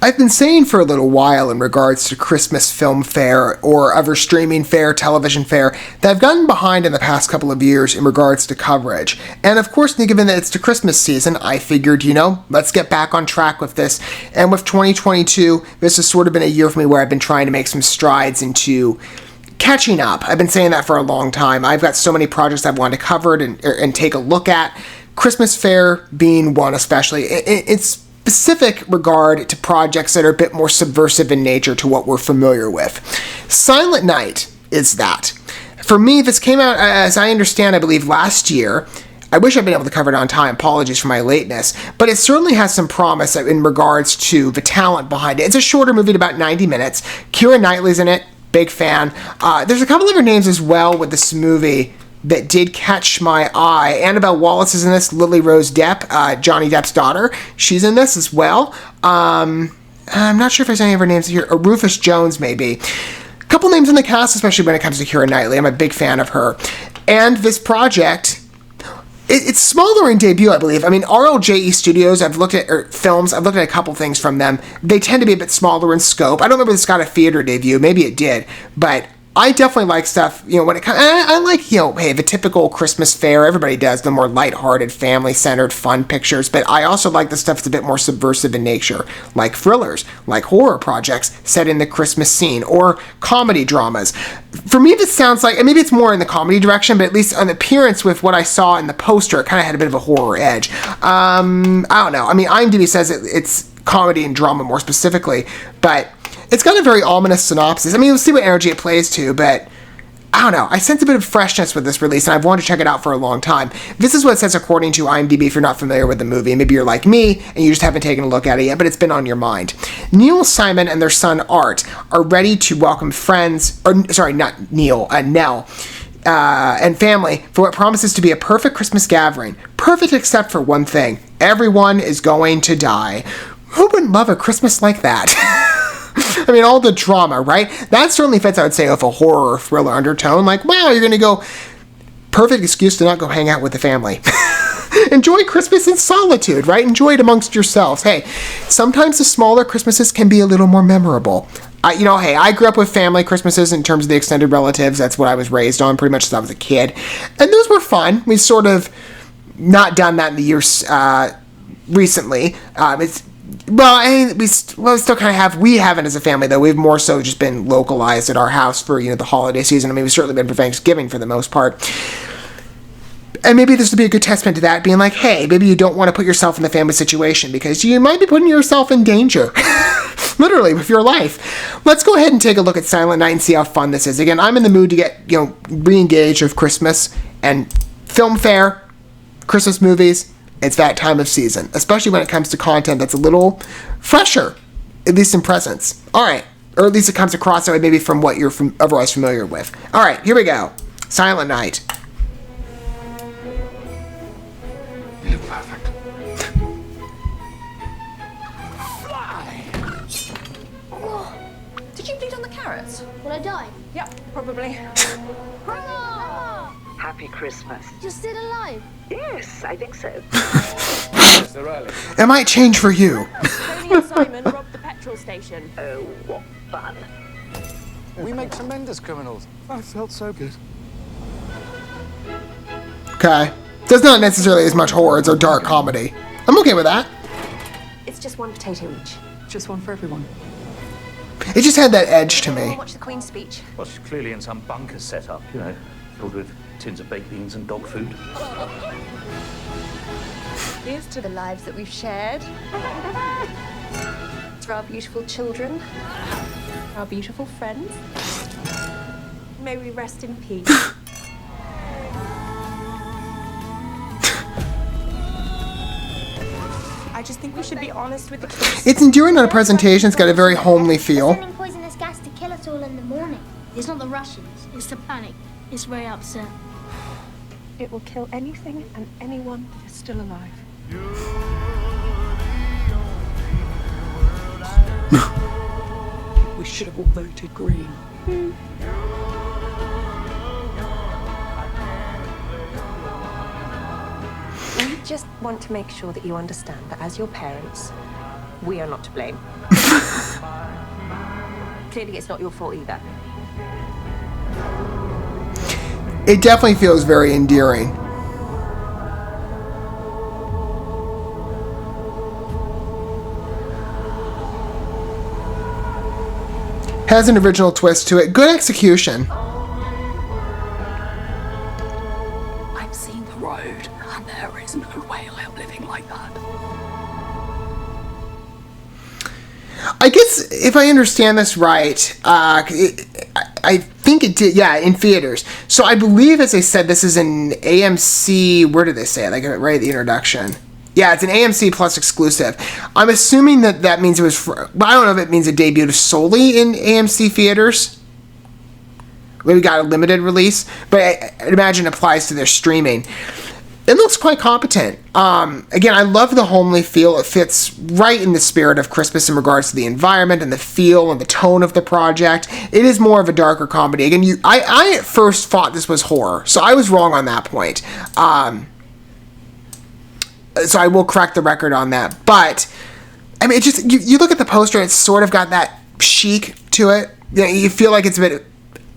I've been saying for a little while in regards to Christmas film fare or other streaming fare, television fare, that I've gotten behind in the past couple of years in regards to coverage. And of course, given that it's the Christmas season, I figured, let's get back on track with this. And with 2022, this has sort of been a year for me where I've been trying to make some strides into catching up. I've been saying that for a long time. I've got so many projects I've wanted covered and take a look at. Christmas fare being one especially. It's specific regard to projects that are a bit more subversive in nature to what we're familiar with. Silent Night is that. For me, this came out, as I understand, I believe last year. I wish I'd been able to cover it on time. Apologies for my lateness. But it certainly has some promise in regards to the talent behind it. It's a shorter movie at about 90 minutes. Keira Knightley's in it. Big fan. There's a couple other names as well with this movie that did catch my eye. Annabelle Wallis is in this. Lily Rose Depp, Johnny Depp's daughter. She's in this as well. I'm not sure if there's any of her names here. Rufus Jones, maybe. A couple names in the cast, especially when it comes to Keira Knightley. I'm a big fan of her. And this project, it's smaller in debut, I believe. I mean, RLJE Studios, I've looked at films. I've looked at a couple things from them. They tend to be a bit smaller in scope. I don't remember if this got a theater debut. Maybe it did. But I definitely like stuff, when it comes, I like, hey, the typical Christmas fare, everybody does, the more lighthearted, family-centered, fun pictures, but I also like the stuff that's a bit more subversive in nature, like thrillers, like horror projects set in the Christmas scene, or comedy dramas. For me, this sounds like, and maybe it's more in the comedy direction, but at least on appearance with what I saw in the poster, it kind of had a bit of a horror edge. I don't know. I mean, IMDb says it's comedy and drama more specifically, but it's got a very ominous synopsis. I mean, we'll see what energy it plays to, but I don't know. I sense a bit of freshness with this release, and I've wanted to check it out for a long time. This is what it says according to IMDb if you're not familiar with the movie. Maybe you're like me, and you just haven't taken a look at it yet, but it's been on your mind. Neil Simon and their son Art are ready to welcome Nell, and family for what promises to be a perfect Christmas gathering. Perfect except for one thing. Everyone is going to die. Who wouldn't love a Christmas like that? I mean, all the drama, right? That certainly fits, I would say, with a horror or thriller undertone. Like, wow, you're going to go... Perfect excuse to not go hang out with the family. Enjoy Christmas in solitude, right? Enjoy it amongst yourselves. Hey, sometimes the smaller Christmases can be a little more memorable. I grew up with family Christmases in terms of the extended relatives. That's what I was raised on pretty much since I was a kid. And those were fun. We've sort of not done that in the years recently. We still kind of have. We haven't as a family, though. We've more so just been localized at our house for, the holiday season. I mean, we've certainly been for Thanksgiving for the most part. And maybe this would be a good testament to that, being like, hey, maybe you don't want to put yourself in the family situation because you might be putting yourself in danger. Literally, with your life. Let's go ahead and take a look at Silent Night and see how fun this is. Again, I'm in the mood to get, re-engaged with Christmas and film fare, Christmas movies. It's that time of season, especially when it comes to content that's a little fresher, at least in presence. All right, or at least it comes across that way maybe from what you're otherwise familiar with. All right, here we go. Silent Night. You look perfect. Fly! Did you bleed on the carrots? Will I die? Yep, probably. Happy Christmas. You're still alive? Yes, I think so. So early. It might change for you. Tony and Simon robbed the petrol station. Oh, what fun. We make tremendous criminals. I felt so good. Okay. There's not necessarily as much horror as or dark comedy. I'm okay with that. It's just one potato each. Just one for everyone. It just had that edge to me. Watch the Queen's speech. Well, she's clearly in some bunker set up, filled with tins of baked beans and dog food. Here's to the lives that we've shared. To our beautiful children. Our beautiful friends. May we rest in peace. I just think we should be honest with the kids. It's enduring on a presentation. It's got a very homely feel. Sending poisonous gas to kill us all in the morning. It's not the Russians. It's the panic. It's very upset. It will kill anything and anyone that is still alive. We should have all voted green. just want to make sure that you understand that as your parents, we are not to blame. Clearly, it's not your fault either. It definitely feels very endearing. Has an original twist to it. Good execution. I've seen the road, and there is no way I'm living like that. I guess if I understand this right, I think it did, yeah, in theaters. So I believe, as I said, this is an AMC, where did they say it? I got it right at the introduction. Yeah, it's an AMC Plus exclusive. I'm assuming that means it was, I don't know if it means it debuted solely in AMC theaters. Maybe got a limited release, but I imagine it applies to their streaming. It looks quite competent. Again, I love the homely feel. It fits right in the spirit of Christmas in regards to the environment and the feel and the tone of the project. It is more of a darker comedy. Again, I at first thought this was horror, so I was wrong on that point. So I will correct the record on that. But, I mean, it just, you look at the poster, it's sort of got that chic to it. You feel like it's a bit,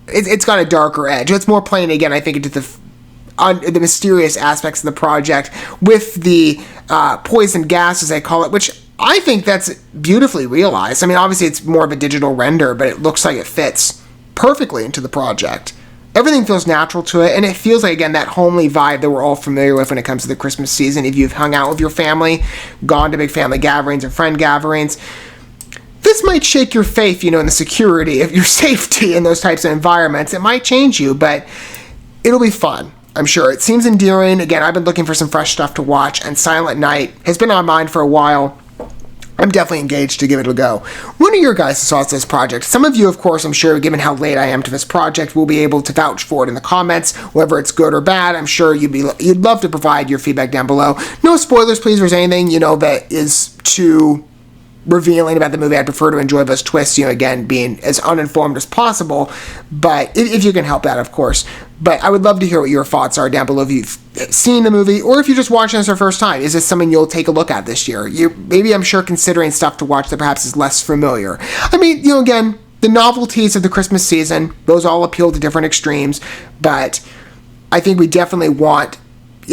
it's got a darker edge. It's more playing, again, I think, into the mysterious aspects of the project with the poison gas, as they call it, which I think that's beautifully realized. I mean, obviously it's more of a digital render, but it looks like it fits perfectly into the project. Everything feels natural to it, and it feels like, again, that homely vibe that we're all familiar with when it comes to the Christmas season. If you've hung out with your family, gone to big family gatherings or friend gatherings, this might shake your faith, in the security of your safety in those types of environments. It might change you, but it'll be fun, I'm sure. It seems endearing. Again, I've been looking for some fresh stuff to watch, and Silent Night has been on mine for a while. I'm definitely engaged to give it a go. What are your guys' thoughts on this project? Some of you, of course, I'm sure, given how late I am to this project, will be able to vouch for it in the comments, whether it's good or bad. I'm sure you'd love to provide your feedback down below. No spoilers, please, if there's anything, that is too revealing about the movie. I'd prefer to enjoy those twists, again, being as uninformed as possible, but if you can help that, of course. But I would love to hear what your thoughts are down below if you've seen the movie, or if you're just watching this for the first time. Is this something you'll take a look at this year? Maybe, I'm sure, considering stuff to watch that perhaps is less familiar. I mean, again, the novelties of the Christmas season, those all appeal to different extremes, but I think we definitely want,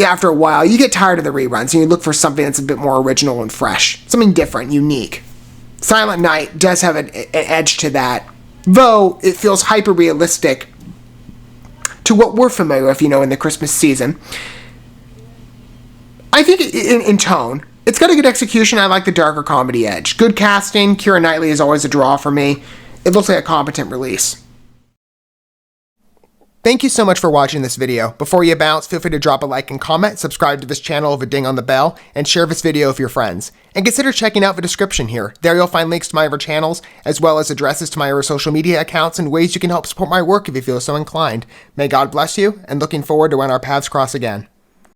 after a while, you get tired of the reruns, and you look for something that's a bit more original and fresh, something different, unique. Silent Night does have an edge to that, though it feels hyper-realistic to what we're familiar with, in the Christmas season. I think in tone, it's got a good execution. I like the darker comedy edge. Good casting. Keira Knightley is always a draw for me. It looks like a competent release. Thank you so much for watching this video. Before you bounce, feel free to drop a like and comment, subscribe to this channel with a ding on the bell, and share this video with your friends. And consider checking out the description here. There you'll find links to my other channels, as well as addresses to my other social media accounts and ways you can help support my work if you feel so inclined. May God bless you, and looking forward to when our paths cross again.